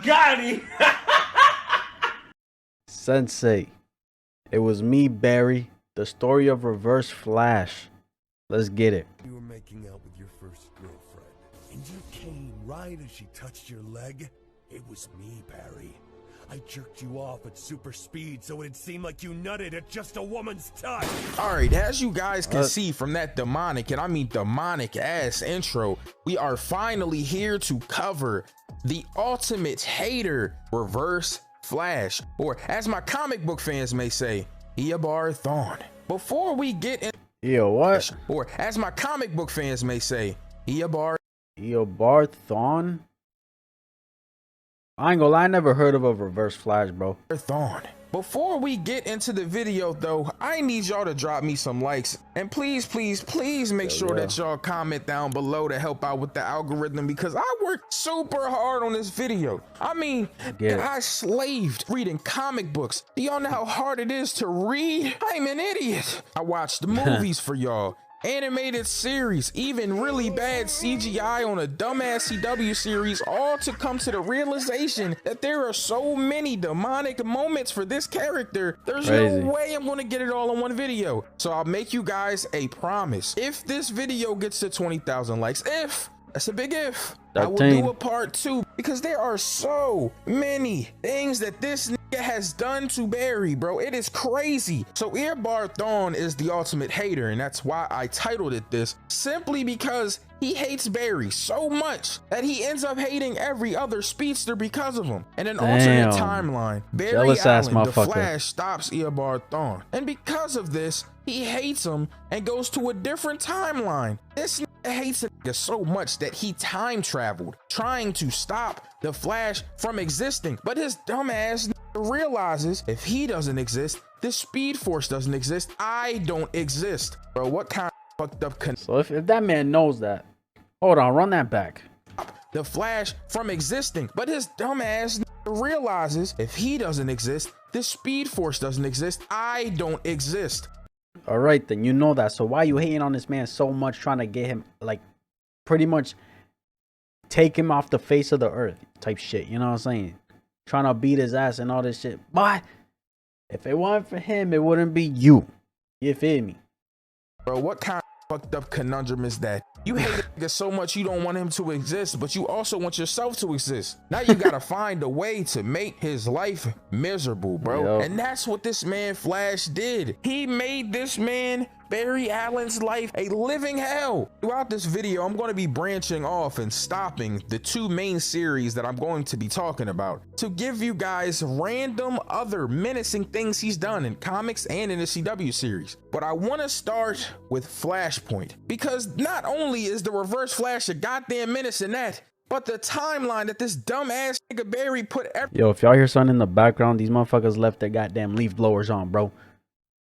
Got him. Synsei. It was me, Barry. The story of Reverse Flash. Let's get it. You were making out with your first girlfriend, and you came right as she touched your leg. It was me, Barry. I jerked you off at super speed so it'd seem like you nutted at just a woman's touch. Alright, as you guys can see from that demonic, and I mean demonic ass intro, we are finally here to cover the ultimate hater, Reverse Flash, or as my comic book fans may say, Eobard Thawne. Before we get in, what? Or as my comic book fans may say, Eobard Thawne? I ain't gonna lie, I never heard of a Reverse Flash, bro. Thawne. Before we get into the video though, I need y'all to drop me some likes, and please make sure that y'all comment down below to help out with the algorithm, because I worked super hard on this video. I mean, I slaved reading comic books. Do y'all know how hard it is to read? I'm an idiot. I watched movies for y'all, animated series, even really bad CGI on a dumbass CW series, all to come to the realization that there are so many demonic moments for this character. There's no way I'm gonna get it all in one video. So I'll make you guys a promise. If this video gets to 20,000 likes, that's a big if, I will do a part 2, because there are so many things that this nigga has done to Barry, bro. It is crazy. So Eobard Thawne is the ultimate hater, and that's why I titled it this, simply because he hates Barry so much that he ends up hating every other speedster because of him. In an alternate timeline, Barry Allen, the Flash, stops Eobard Thawne, and because of this, he hates him and goes to a different timeline. This nigga hates a nigga so much that he time traveled, trying to stop the Flash from existing. But his dumbass realizes if he doesn't exist, the Speed Force doesn't exist, I don't exist. Bro, what kind of fucked up So if that man knows that, hold on, run that back. The Flash from existing, but his dumbass realizes if he doesn't exist, the Speed Force doesn't exist, I don't exist. All right, then you know that. So why you hating on this man so much, trying to get him, like, pretty much take him off the face of the earth type shit? You know what I'm saying? Trying to beat his ass and all this shit. But if it wasn't for him, it wouldn't be you. You feel me? Bro, what kind of fucked up conundrum is that? You hate a nigga so much you don't want him to exist, but you also want yourself to exist. Now you gotta find a way to make his life miserable, bro. And that's what this man Flash did. He made this man Barry Allen's life a living hell. Throughout this video, I'm going to be branching off and stopping the 2 main series that I'm going to be talking about to give you guys random other menacing things he's done in comics and in the CW series. But I want to start with Flashpoint, because not only is the Reverse Flash a goddamn menace in that, but the timeline that this dumbass nigga Barry put Yo, if y'all hear something in the background, these motherfuckers left their goddamn leaf blowers on, bro.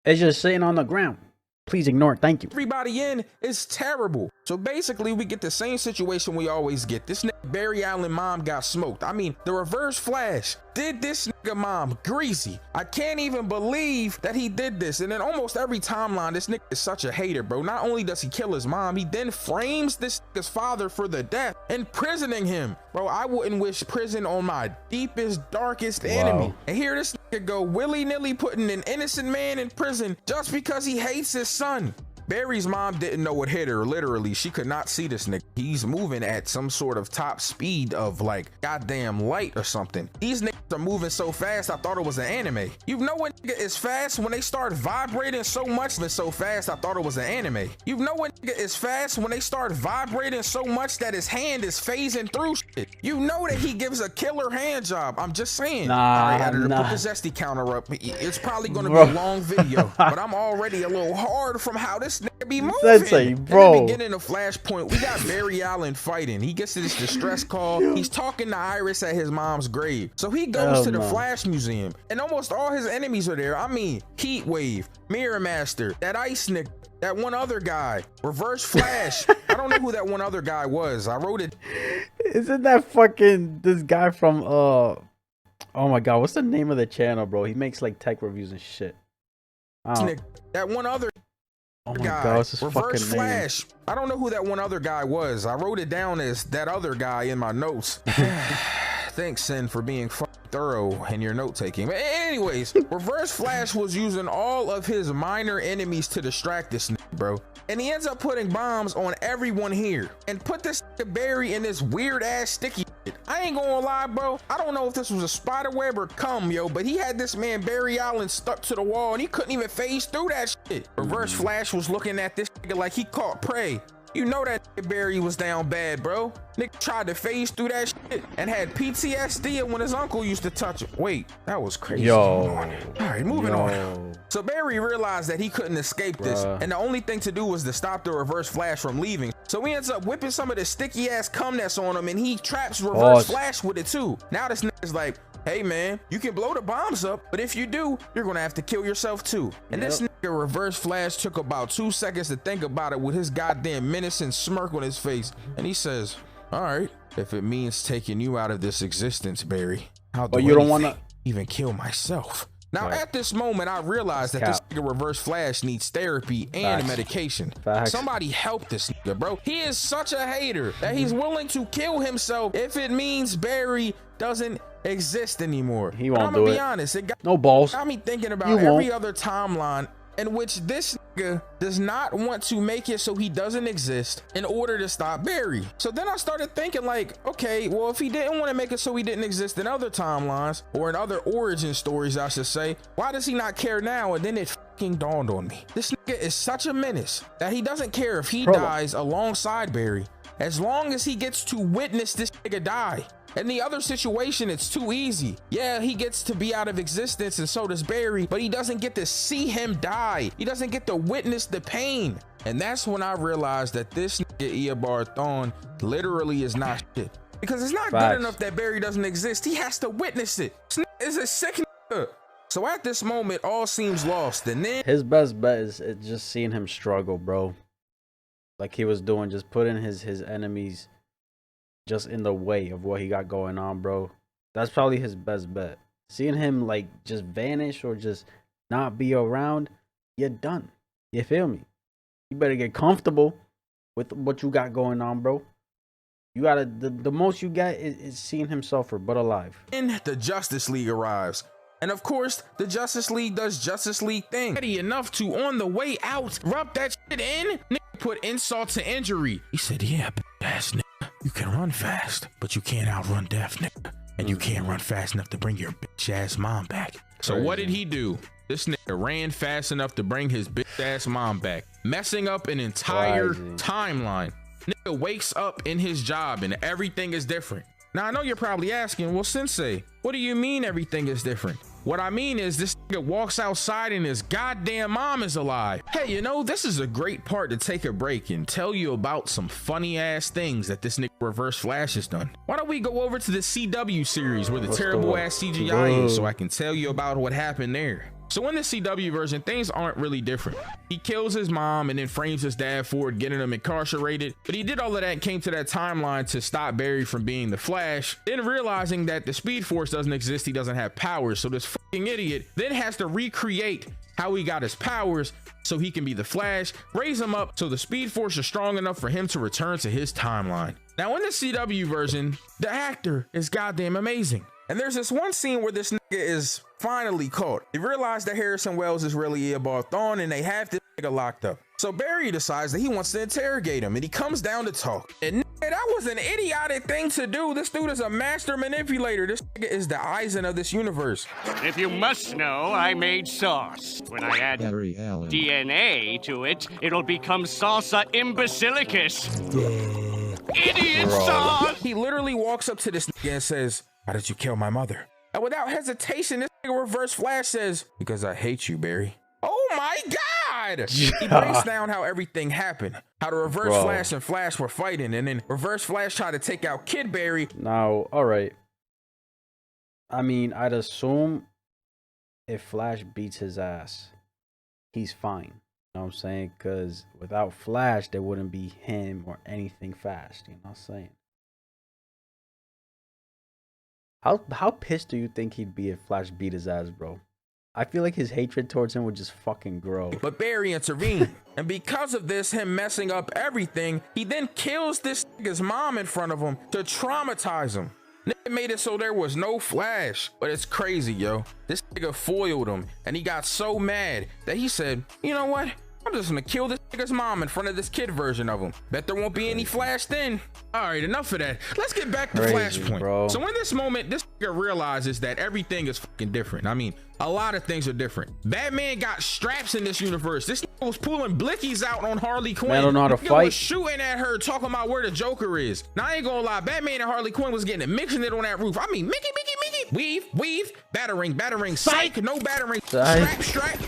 It's just sitting on the ground. Please ignore it. Thank you. Everybody in is terrible. So basically, we get the same situation we always get. This nigga Barry Allen mom got smoked. I mean, the Reverse Flash did this nigga mom greasy. I can't even believe that he did this. And in almost every timeline, this nigga is such a hater, bro. Not only does he kill his mom, he then frames this nigga's father for the death, imprisoning him. Bro, I wouldn't wish prison on my deepest, darkest enemy. And here this nigga go willy-nilly putting an innocent man in prison just because he hates his son. Barry's mom didn't know what hit her. Literally, she could not see this nigga. He's moving at some sort of top speed of like goddamn light or something. These niggas are moving so fast, I thought it was an anime. You know when nigga is fast when they start vibrating so much, and so fast I thought it was an anime. You know when nigga is fast when they start vibrating so much that his hand is phasing through shit. You know that he gives a killer hand job. I'm just saying. All right, editor, put the zesty counter up. It's probably gonna be a long video, but I'm already a little hard from how this nigga be moving. Synsei, bro. In the beginning of Flashpoint, we got Barry Allen fighting. He gets to this distress call. He's talking to Iris at his mom's grave. So he goes to the Flash Museum, and almost all his enemies are there. I mean, Heat Wave, Mirror Master, that Ice nigga, that one other guy, Reverse Flash. I don't know who that one other guy was. I wrote it. Isn't that fucking this guy from oh my god, what's the name of the channel, bro? He makes like tech reviews and shit. That one other Oh my god, what's his Reverse fucking Flash. name? I don't know who that one other guy was. I wrote it down as that other guy in my notes. Thanks, Sin, for being thorough in your note taking. But anyways, Reverse Flash was using all of his minor enemies to distract this nigga, bro. And he ends up putting bombs on everyone here and put this nigga Barry in this weird ass sticky shit. I ain't gonna lie, bro. I don't know if this was a spider web or cum, yo, but he had this man Barry Allen stuck to the wall and he couldn't even phase through that shit. Reverse Flash was looking at this nigga like he caught prey. You know that nigga Barry was down bad, bro. Nigga tried to phase through that shit and had PTSD when his uncle used to touch him. Wait, that was crazy. Yo. All right, moving on. So Barry realized that he couldn't escape this, and the only thing to do was to stop the Reverse Flash from leaving. So he ends up whipping some of the sticky ass cum that's on him, and he traps Reverse Flash with it too. Now this nigga's like, hey man, you can blow the bombs up, but if you do, you're gonna have to kill yourself too. And this nigga Reverse Flash took about 2 seconds to think about it with his goddamn menacing smirk on his face. And he says, all right, if it means taking you out of this existence, Barry, I'll do you don't wanna even kill myself. Now at this moment, I realized that this nigga Reverse Flash needs therapy and medication. Somebody help this nigga, bro. He is such a hater that he's willing to kill himself if it means Barry doesn't exist anymore. He won't I'm gonna be honest, it got, no balls. Got me thinking about every other timeline in which this nigga does not want to make it so he doesn't exist in order to stop Barry. So then I started thinking like, okay, well, if he didn't want to make it so he didn't exist in other timelines or in other origin stories, I should say, why does he not care now? And then it fucking dawned on me. This nigga is such a menace that he doesn't care if he dies alongside Barry, as long as he gets to witness this nigga die. In the other situation, it's too easy. Yeah, he gets to be out of existence and so does Barry, but he doesn't get to see him die. He doesn't get to witness the pain. And that's when I realized that this nigga Eobard Thawne literally is not shit. Because it's not good enough that Barry doesn't exist. He has to witness it. This nigga is a sick nigga. So at this moment, all seems lost. And then his best bet is just seeing him struggle, bro. Like he was doing, just putting his enemies just in the way of what he got going on, bro. That's probably his best bet. Seeing him like just vanish or just not be around, you're done. You feel me? You better get comfortable with what you got going on, bro. You gotta, the most you got is seeing him suffer, but alive. And the Justice League arrives. And of course, the Justice League does Justice League thing. Ready enough to, on the way out, rub that shit in. Nigga put insult to injury. He said, yeah, ass nigga. You can run fast, but you can't outrun death, nigga. And you can't run fast enough to bring your bitch ass mom back. So what did he do? This nigga ran fast enough to bring his bitch ass mom back, messing up an entire timeline. Nigga wakes up in his job and everything is different. Now I know you're probably asking, well, Synsei, what do you mean everything is different? What I mean is this nigga walks outside and his goddamn mom is alive. Hey, you know, this is a great part to take a break and tell you about some funny ass things that this nigga Reverse Flash has done. Why don't we go over to the CW series where the terrible ass CGI is so I can tell you about what happened there. So in the CW version, things aren't really different. He kills his mom and then frames his dad for it, getting him incarcerated. But he did all of that and came to that timeline to stop Barry from being the Flash. Then realizing that the Speed Force doesn't exist, he doesn't have powers. So this fucking idiot then has to recreate how he got his powers so he can be the Flash, raise him up so the Speed Force is strong enough for him to return to his timeline. Now in the CW version, the actor is goddamn amazing. And there's this one scene where this nigga is finally caught. He realized that Harrison Wells is really Eobard Thawne and they have this nigga locked up. So Barry decides that he wants to interrogate him and he comes down to talk. And nigga, that was an idiotic thing to do. This dude is a master manipulator. This nigga is the Eisen of this universe. If you must know, I made sauce. When I add DNA to it, it'll become salsa imbecilicus. Idiot sauce! He literally walks up to this nigga and says, how did you kill my mother? And without hesitation, this nigga Reverse Flash says, because I hate you, Barry. Oh my God! He breaks down how everything happened. How the Reverse Flash and Flash were fighting, and then Reverse Flash tried to take out Kid Barry. Now, alright. I mean, I'd assume if Flash beats his ass, he's fine. You know what I'm saying? Because without Flash, there wouldn't be him or anything fast. You know what I'm saying? How pissed do you think he'd be if Flash beat his ass, bro? I feel like his hatred towards him would just fucking grow. But Barry intervened. And because of this, him messing up everything, he then kills this nigga's mom in front of him to traumatize him. Nigga made it so there was no Flash. But it's crazy, yo. This nigga foiled him, and he got so mad that he said, you know what? I'm just gonna kill this nigga's mom in front of this kid version of him. Bet there won't be any Flash then. All right, enough of that. Let's get back to Flashpoint. Bro. So in this moment, this nigga realizes that everything is fucking different. I mean, a lot of things are different. Batman got straps in this universe. This nigga was pulling blickies out on Harley Quinn. Man don't know how to fight. Was shooting at her, talking about where the Joker is. Now I ain't gonna lie, Batman and Harley Quinn was getting it, mixing it on that roof. I mean, Mickey, weave, battering, psych, no battering, strap.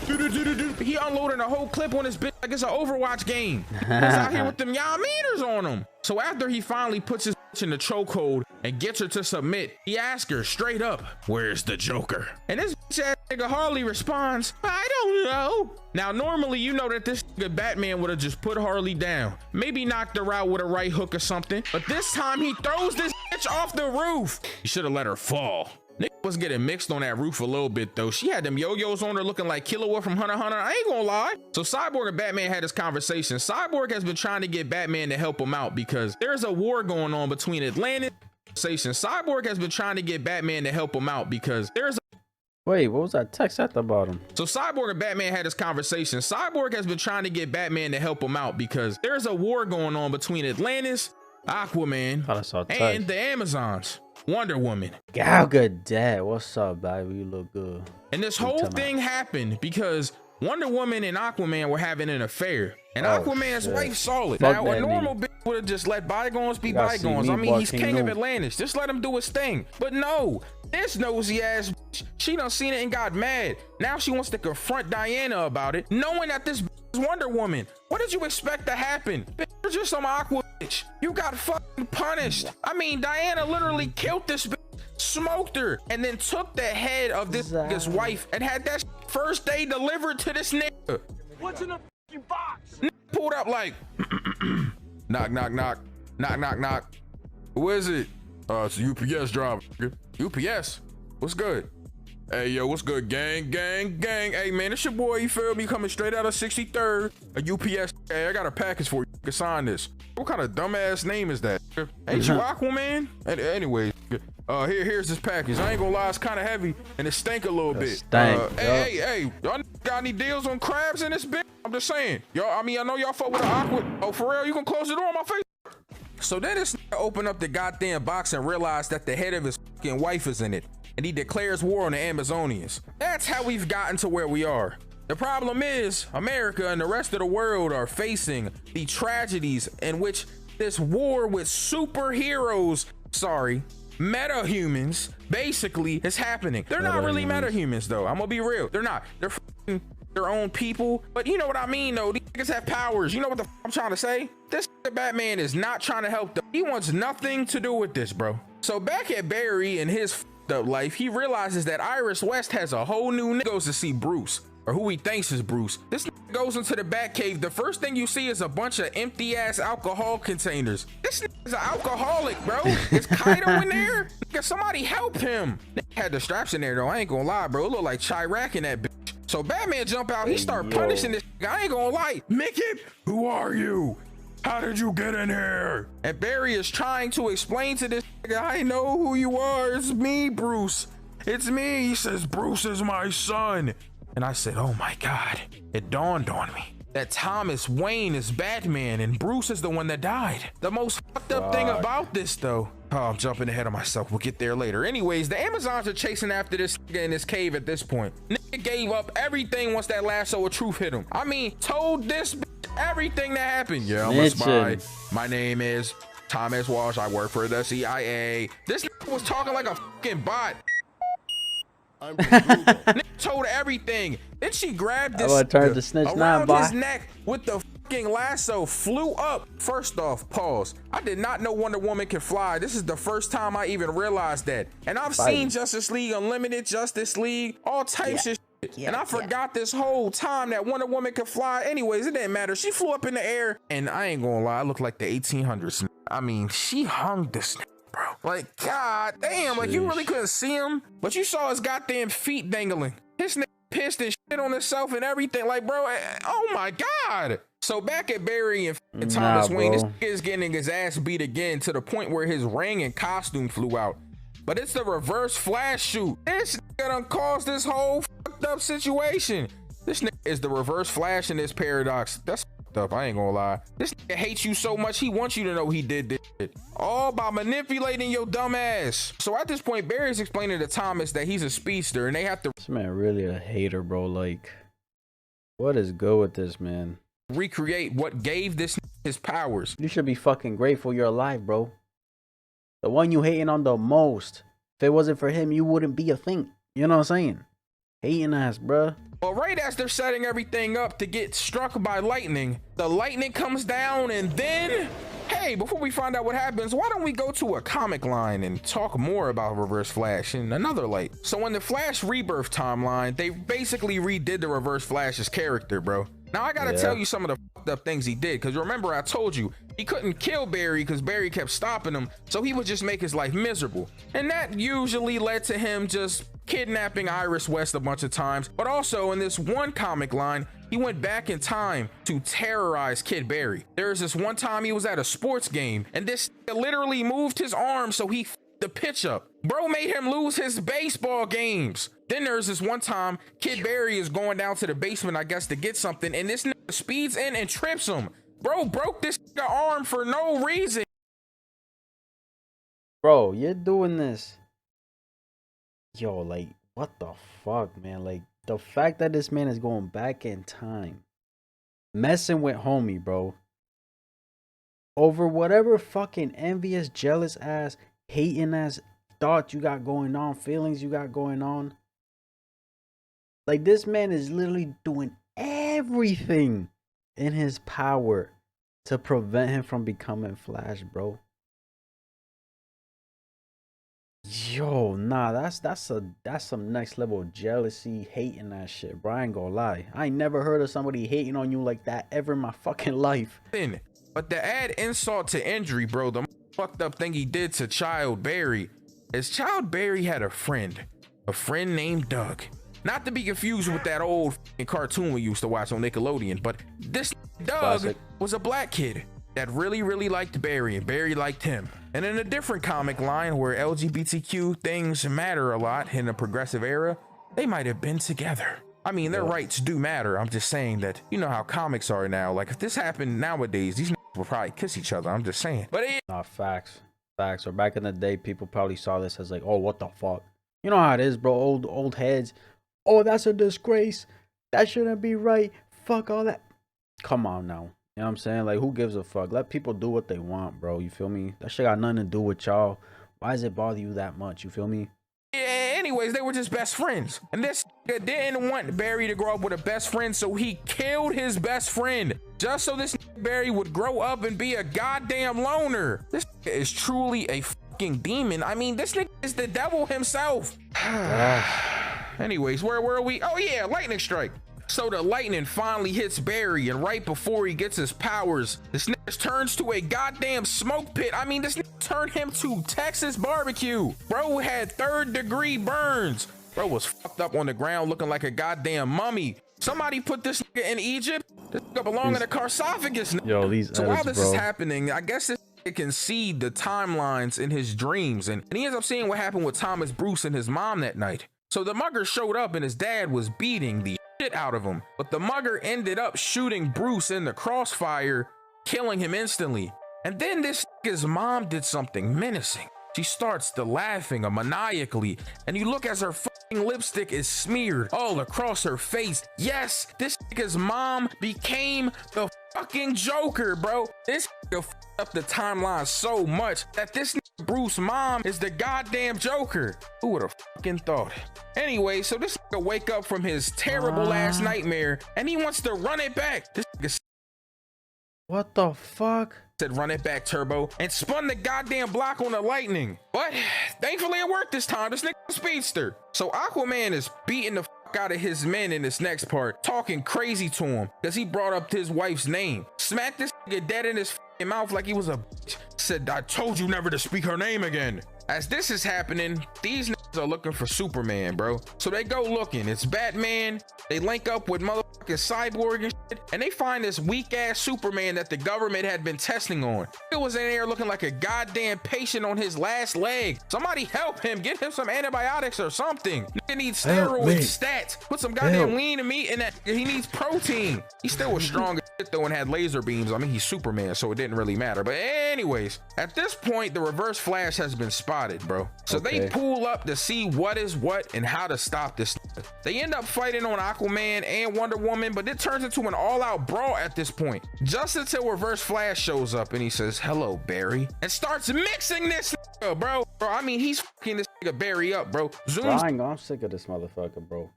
He unloading a whole clip on his bitch like it's an Overwatch game. He's out here with them y'all meters on him. So after he finally puts his bitch in the chokehold and gets her to submit, he asks her straight up, where's the Joker? And this bitch ass nigga Harley responds, I don't know. Now normally you know that this nigga Batman would have just put Harley down, maybe knocked her out with a right hook or something, but this time he throws this bitch off the roof. He should have let her fall. Nick was getting mixed on that roof a little bit though. She had them yo-yos on her looking like Killua from Hunter x Hunter. I ain't gonna lie. So Cyborg and Batman had this conversation. Cyborg has been trying to get Batman to help him out because there's a war going on between Atlantis. Cyborg has been trying to get Batman to help him out because there's Wait, what was that text at the bottom? So Cyborg and Batman had this conversation. Cyborg has been trying to get Batman to help him out because there's a war going on between Atlantis, Aquaman, and the Amazons. Wonder Woman. Gal Gadot, what's up, baby? You look good. And this whole thing happened because Wonder Woman and Aquaman were having an affair, and Aquaman's wife saw it. Now a normal bitch would have just let bygones be bygones. I mean, he's king of Atlantis. Just let him do his thing. But no, this nosy ass bitch, she done seen it and got mad. Now she wants to confront Diana about it, knowing that this bitch is Wonder Woman. What did you expect to happen? Bitch, you're just some Aqua bitch. You got fucking punished. I mean, Diana literally killed this bitch, smoked her, and then took the head of this nigga's wife and had that first day delivered to this nigga. What's in the fucking box? Pulled up like, knock, knock, knock, knock, knock, knock. Who is it? It's a UPS driver. UPS? What's good? Hey, yo, what's good, gang? Hey, man, it's your boy, you feel me? Coming straight out of 63rd. A UPS. Hey, I got a package for you. You can sign this. What kind of dumbass name is that? Ain't you Aquaman? Anyway, here's this package. I ain't gonna lie, it's kind of heavy and it stank a little bit. Hey, y'all got any deals on crabs in this bitch? I'm just saying. Y'all, I mean, I know y'all fuck with the Aqua. Oh, for real? You gonna close the door on my face? So then this nigga opened up the goddamn box and realized that the head of his fucking wife is in it. And he declares war on the Amazonians. That's how we've gotten to where we are. The problem is America and the rest of the world are facing the tragedies in which this war with superheroes, metahumans, basically is happening. They're not really metahumans though. I'm gonna be real. They're not. They're their own people. But you know what I mean though. These niggas have powers. You know what the I'm trying to say? This Batman is not trying to help them. He wants nothing to do with this, bro. So back at Barry and his up life, he realizes that Iris West has a whole new nigga. Goes to see Bruce, or who he thinks is Bruce. This goes into the Batcave. The first thing you see is a bunch of empty ass alcohol containers. This is an alcoholic, bro. Is Kaido in there? Nigga, somebody help him. Had the straps in there though. I ain't gonna lie, bro. It look like Chirac in that bitch. So Batman jump out. He start punishing this nigga. I ain't gonna lie. Mickey, who are you? How did you get in here? And Barry is trying to explain to this nigga, I know who you are. It's me, Bruce. It's me. He says, Bruce is my son. And I said, oh my God. It dawned on me that Thomas Wayne is Batman and Bruce is the one that died. The most fucked up thing about this though. Oh, I'm jumping ahead of myself. We'll get there later. Anyways, the Amazons are chasing after this nigga in this cave at this point. Nigga gave up everything once that lasso of truth hit him. I mean, told this everything that happened. Yeah, I'm a spy. My name is Thomas Walsh. I work for the CIA. This was talking like a fucking bot. I'm told everything. Then she grabbed this around his neck with the fucking lasso, flew up. First off, pause. I did not know Wonder Woman can fly. This is the first time I even realized that. And I've seen Justice League Unlimited, Justice League, all types of shit. And I forgot this whole time that Wonder Woman could fly. Anyways, it didn't matter. She flew up in the air, and I ain't gonna lie, I look like the 1800s. I mean, she hung this bro. Like, god damn, like you really couldn't see him, but you saw his goddamn feet dangling. His nigga pissed and shit on himself and everything. Like, bro, oh my God. So back at Barry and Thomas Wayne, this nigga is getting his ass beat again to the point where his ring and costume flew out. but it's the reverse flash shoot. This nigga done caused this whole fucked up situation. This nigga is the reverse flash in this paradox. That's fucked up, I ain't gonna lie. This nigga hates you so much, he wants you to know he did this shit. All by manipulating your dumb ass. So at this point, Barry's explaining to Thomas that he's a speedster and they have to— This man really a hater, bro. Like, what is good with this man? Recreate what gave this his powers. You should be fucking grateful you're alive, bro. The one you hating on the most. If it wasn't for him, you wouldn't be a thing. You know what I'm saying? Hating ass, bruh. Well, right as they're setting everything up to get struck by lightning, the lightning comes down, and then, hey, before we find out what happens, why don't we go to a comic line and talk more about Reverse Flash in another light? So in the Flash Rebirth timeline, they basically redid the Reverse Flash's character, bro. Now I gotta tell you some of the fucked up things he did, because remember I told you he couldn't kill Barry because Barry kept stopping him, so he would just make his life miserable, and that usually led to him just kidnapping Iris West a bunch of times. But also in this one comic line, he went back in time to terrorize Kid Barry. There's this one time he was at a sports game and this literally moved his arm so he f***ed the pitch up. Bro made him lose his baseball games. Then there's this one time Kid Barry is going down to the basement, I guess, to get something, and this nigga speeds in and trips him. Bro broke this nigga arm for no reason. Bro, you're doing this. Yo, like, what the fuck, man? Like, the fact that this man is going back in time, messing with homie, bro, over whatever fucking envious, jealous ass, hating ass thought you got going on, feelings you got going on. Like, this man is literally doing everything in his power to prevent him from becoming Flash, bro. Yo, nah, that's some next level jealousy, hating that shit, bro. I ain't gonna lie. I ain't never heard of somebody hating on you like that ever in my fucking life. But to add insult to injury, bro, the fucked up thing he did to Child Barry is Child Barry had a friend named Doug. Not to be confused with that old cartoon we used to watch on Nickelodeon, but this Doug was a black kid that really liked Barry, and Barry liked him. And in a different comic line where LGBTQ things matter a lot in the progressive era, they might have been together. I mean, their rights do matter. I'm just saying that, you know how comics are now. Like, if this happened nowadays, these will probably kiss each other. I'm just saying. But nah, facts. Or back in the day, people probably saw this as like, oh, what the fuck? You know how it is, bro. Old heads. Oh, that's a disgrace. That shouldn't be right. Fuck all that. Come on now. You know what I'm saying? Like, who gives a fuck? Let people do what they want, bro. You feel me? That shit got nothing to do with y'all. Why does it bother you that much? You feel me? Yeah, anyways, they were just best friends. And this didn't want Barry to grow up with a best friend, so he killed his best friend. Just so this Barry would grow up and be a goddamn loner. This is truly a fucking demon. I mean, this nigga is the devil himself. Anyways, where were we? Oh yeah, lightning strike. So the lightning finally hits Barry, and right before he gets his powers, this nigga turns to a goddamn smoke pit. I mean, this nigga turned him to Texas barbecue. Bro had 3rd-degree burns. Bro was fucked up on the ground looking like a goddamn mummy. Somebody put this nigga in Egypt. This nigga belong in a sarcophagus. Yo, these so edits, while this bro. is happening, I guess this nigga can see the timelines in his dreams, and he ends up seeing what happened with Thomas Bruce and his mom that night. So the mugger showed up and his dad was beating the shit out of him, but the mugger ended up shooting Bruce in the crossfire, killing him instantly. And then this nigga's mom did something menacing. She starts to laughing maniacally, and you look as her fucking lipstick is smeared all across her face. Yes, this nigga's mom became the fucking Joker, bro. This nigga fucked up the timeline so much that this nigga Bruce mom is the goddamn Joker. Who would have fucking thought? Anyway, so this nigga wake up from his terrible ass nightmare and he wants to run it back. This nigga What the fuck? said run it back, Turbo, and spun the goddamn block on the lightning. But thankfully it worked this time. This nigga speedster. So Aquaman is beating the fuck out of his men in this next part, talking crazy to him because he brought up his wife's name. Smacked this nigga dead in his mouth like he was a bitch. Said, I told you never to speak her name again. As this is happening, these niggas are looking for Superman, bro. So they go looking. It's Batman. They link up with motherfucking Cyborg and shit, and they find this weak ass Superman that the government had been testing on. It was in there looking like a goddamn patient on his last leg. Somebody help him. Get him some antibiotics or something. Nigga needs steroid stats. Put some goddamn lean meat in that. He needs protein. He still was strong as shit though and had laser beams. I mean, he's Superman, so it didn't really matter. But anyways, at this point, the Reverse Flash has been spotted, bro. So they pull up to see what is what and how to stop this. They end up fighting on Aquaman and Wonder Woman, but it turns into an all-out brawl at this point. Just until Reverse Flash shows up and he says, "Hello, Barry," and starts mixing this nigga, bro. I mean, he's fucking this nigga Barry up, bro. I'm sick of this motherfucker, bro.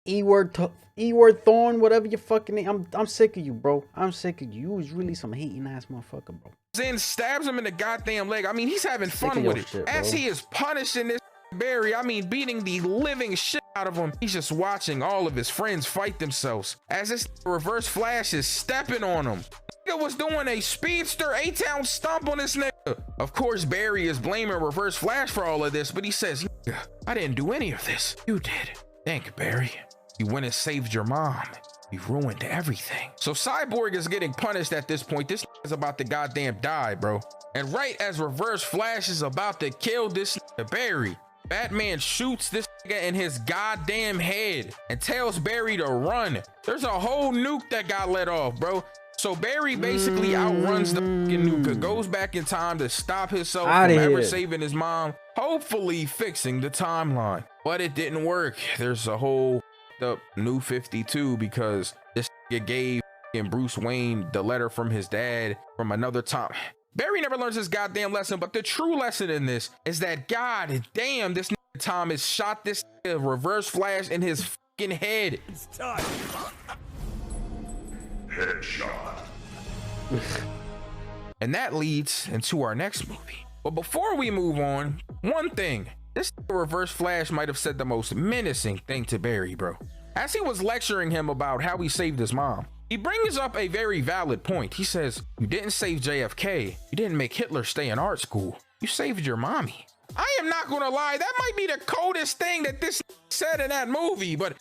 E-word Thorn, whatever your fucking name. I'm sick of you, bro. I'm sick of you. You was really some hating ass motherfucker, bro. Then stabs him in the goddamn leg. I mean, he's having fun with it. Shit, as he is punishing this Barry, I mean, beating the living shit out of him. He's just watching all of his friends fight themselves as this Reverse Flash is stepping on him. Nigga was doing a speedster A-Town stomp on this nigga. Of course, Barry is blaming Reverse Flash for all of this, but he says, "I didn't do any of this. You did. Thank you, Barry. You went and saved your mom. You ruined everything." So Cyborg is getting punished at this point. This is about to goddamn die, bro. And right as Reverse Flash is about to kill this Barry, Batman shoots this nigga in his goddamn head and tells Barry to run. There's a whole nuke that got let off, bro. So Barry basically outruns the fucking nuke, goes back in time to stop himself from ever saving his mom, hopefully fixing the timeline. But it didn't work. There's a whole up New 52 because this nigga gave Bruce Wayne the letter from his dad from another time. Barry never learns his goddamn lesson, but the true lesson in this is that god damn, this nigga Thomas shot this nigga Reverse Flash in his fucking head. It's time. Headshot. And that leads into our next movie. But before we move on, one thing. This Reverse Flash might have said the most menacing thing to Barry, bro. As he was lecturing him about how he saved his mom, he brings up a very valid point. He says, "You didn't save JFK. You didn't make Hitler stay in art school. You saved your mommy." I am not gonna lie, that might be the coldest thing that this said in that movie, but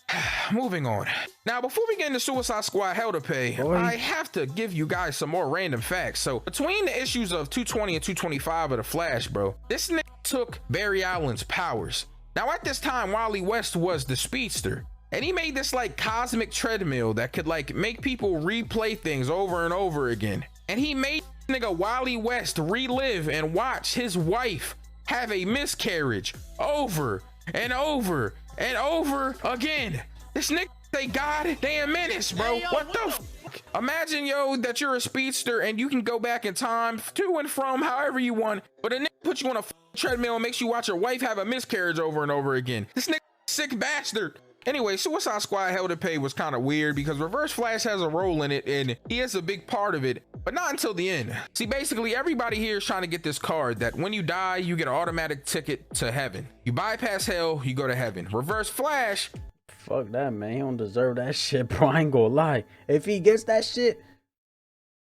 moving on. Now, before we get into Suicide Squad Hell to Pay, I have to give you guys some more random facts. So between the issues of 220 and 225 of The Flash, bro, this nigga took Barry Allen's powers. Now, at this time, Wally West was the speedster, and he made this like cosmic treadmill that could like make people replay things over and over again. And he made nigga Wally West relive and watch his wife have a miscarriage over and over and over again. This nigga a goddamn menace, bro. Hey, yo, what the fuck? Imagine, yo, that you're a speedster and you can go back in time to and from however you want, but a nigga puts you on a treadmill and makes you watch your wife have a miscarriage over and over again. This nigga sick bastard. Anyway, Suicide Squad Hell to Pay was kind of weird because Reverse Flash has a role in it and he is a big part of it, but not until the end. See, basically everybody here is trying to get this card that when you die, you get an automatic ticket to heaven. You bypass hell, you go to heaven. Reverse Flash, fuck that, man. He don't deserve that shit, bro. I ain't gonna lie. If he gets that shit,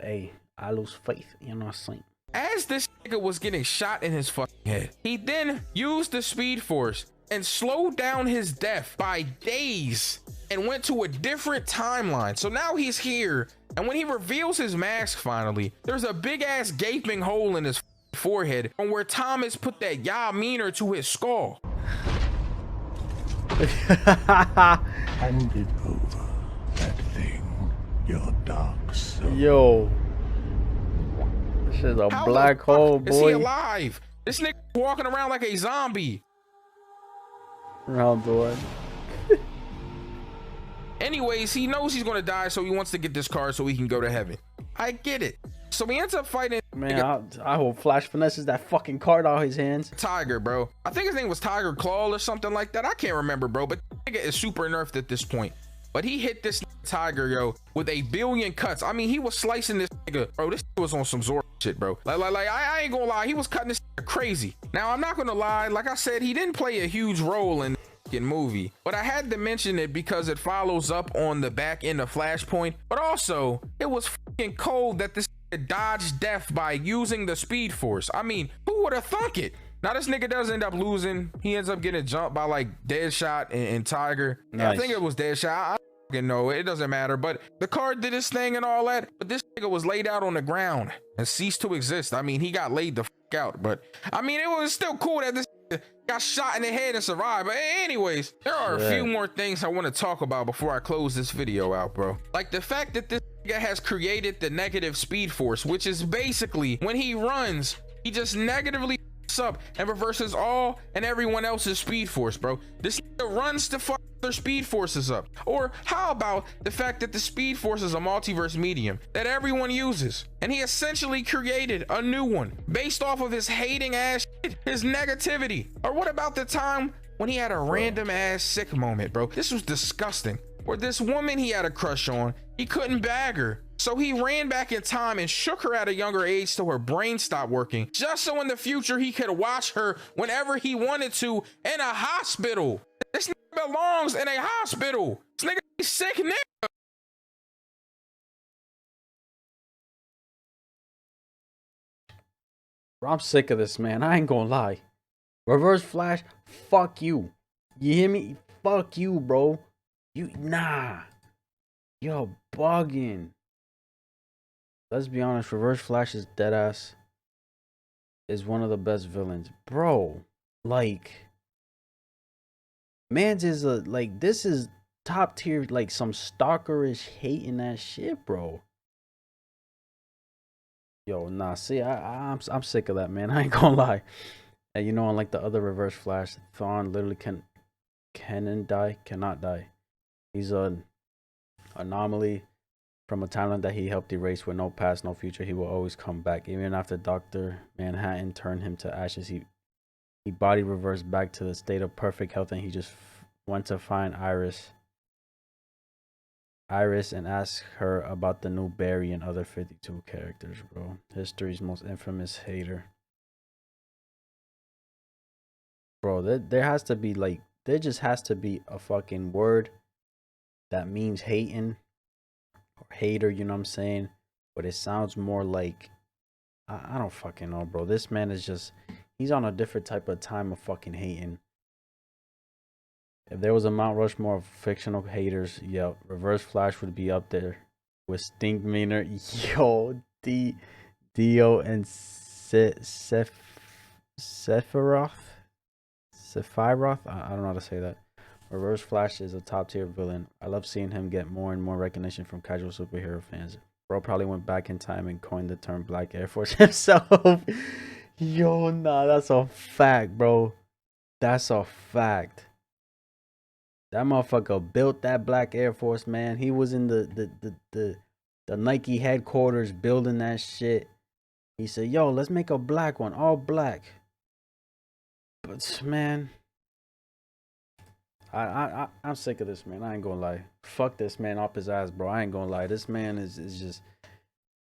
hey, I lose faith. You know what I'm saying? As this nigga was getting shot in his fucking head, he then used the Speed Force and slowed down his death by days and went to a different timeline. So now he's here, and when he reveals his mask finally, there's a big ass gaping hole in his forehead from where Thomas put that "ya meaner" to his skull. Hand it over, that thing, your dark soul. Yo, this is a black hole, boy. Is he alive? This nigga walking around like a zombie. Oh boy. Anyways, he knows he's gonna die, so he wants to get this card so he can go to heaven. I get it. So he ends up fighting. Man, I hope Flash finesses that fucking card out his hands. Tiger, bro. I think his name was Tiger Claw or something like that. I can't remember, bro. But nigga is super nerfed at this point. But he hit this Tiger, yo, with 1 billion cuts. I mean, he was slicing this nigga, bro. This was on some Zor shit, bro. I ain't gonna lie, he was cutting this nigga crazy. Now, I'm not gonna lie, like I said, he didn't play a huge role in the movie, but I had to mention it because it follows up on the back end of Flashpoint. But also, it was fucking cold that this nigga dodged death by using the Speed Force. I mean, who would have thunk it? Now this nigga does end up losing. He ends up getting jumped by like Deadshot and Tiger. Nice. I think it was Deadshot. I don't fucking know. It doesn't matter. But the card did his thing and all that. But this nigga was laid out on the ground and ceased to exist. I mean, he got laid the fuck out. But I mean, it was still cool that this nigga got shot in the head and survived. But anyways, there are a few more things I want to talk about before I close this video out, bro. Like the fact that this nigga has created the negative speed force, which is basically when he runs, he just negatively up and reverses all and everyone else's speed force, bro. This nigga runs to fuck their speed forces up. Or how about the fact that the speed force is a multiverse medium that everyone uses, and he essentially created a new one based off of his hating ass shit, his negativity? Or what about the time when he had a random ass sick moment, bro? This was disgusting. Where this woman he had a crush on, he couldn't bag her, so he ran back in time and shook her at a younger age till her brain stopped working, just so in the future he could watch her whenever he wanted to in a hospital. This nigga belongs in a hospital. This nigga is sick nigga. Bro, I'm sick of this, man. I ain't gonna lie. Reverse Flash, fuck you. You hear me? Fuck you, bro. Nah. Yo, bugging. Let's be honest, Reverse Flash is deadass. Is one of the best villains. Bro, like, man's is a, like, this is top tier, like, some stalkerish hating that shit, bro. Yo, nah, see, I'm sick of that, man. I ain't gonna lie. And you know, unlike the other Reverse Flash, Thawne literally cannot die. He's an anomaly from a timeline that he helped erase with no past, no future. He will always come back. Even after Dr. Manhattan turned him to ashes, he body reversed back to the state of perfect health, and he just went to find Iris and ask her about the new Barry and other 52 characters, bro. History's most infamous hater. Bro, there has to be, like, there just has to be a fucking word that means hating or hater, you know what I'm saying? But it sounds more like, I don't fucking know, bro. This man is just, he's on a different type of time of fucking hating. If there was a Mount Rushmore of fictional haters, yeah, Reverse Flash would be up there with Stinkmeaner, yo, Dio, and Sephiroth. I don't know how to say that. Reverse Flash is a top tier villain. I love seeing him get more and more recognition from casual superhero fans. Bro probably went back in time and coined the term Black Air Force himself. Yo, nah, that's a fact, bro. That's a fact. That motherfucker built that Black Air Force, man. He was in the Nike headquarters building that shit. He said, yo, let's make a black one, all black. But man, I'm sick of this, man. I ain't gonna lie. Fuck this man off his ass, bro. I ain't gonna lie. This man is just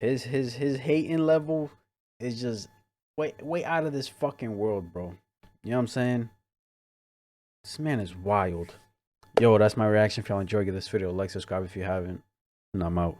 his hating level is just way out of this fucking world, bro. You know what I'm saying? This man is wild. Yo, that's my reaction. If y'all enjoyed this video, like, subscribe if you haven't, and I'm out.